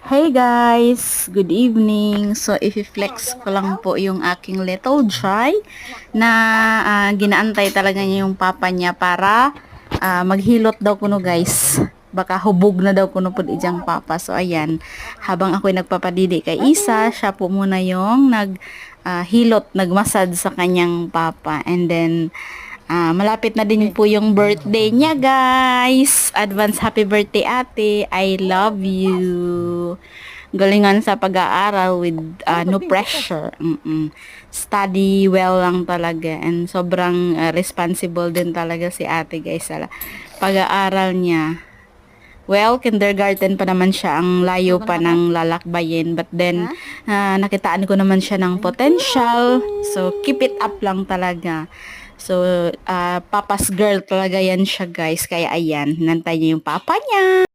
Hey guys! Good evening! So, i-flex ko lang po yung aking little Jai na ginaantay talaga niya yung papa niya para maghilot daw kuno guys. Baka hubog na daw kuno po ijang papa. So, ayan. Habang ako'y nagpapadidi kay Isa, siya po muna yung hilot, nagmasad sa kanyang papa. And then, malapit na din po yung birthday niya, guys. Advance happy birthday, ate. I love you. Galingan sa pag-aaral with no pressure. Study well lang talaga. And sobrang responsible din talaga si ate, guys. Sa pag-aaral niya. Well, kindergarten pa naman siya, ang layo pa ng lalakbayin. But then, nakitaan ko naman siya ng potential. So, keep it up lang talaga. So, papa's girl talaga yan siya guys. Kaya ayan, hinantay niya yung papa niya.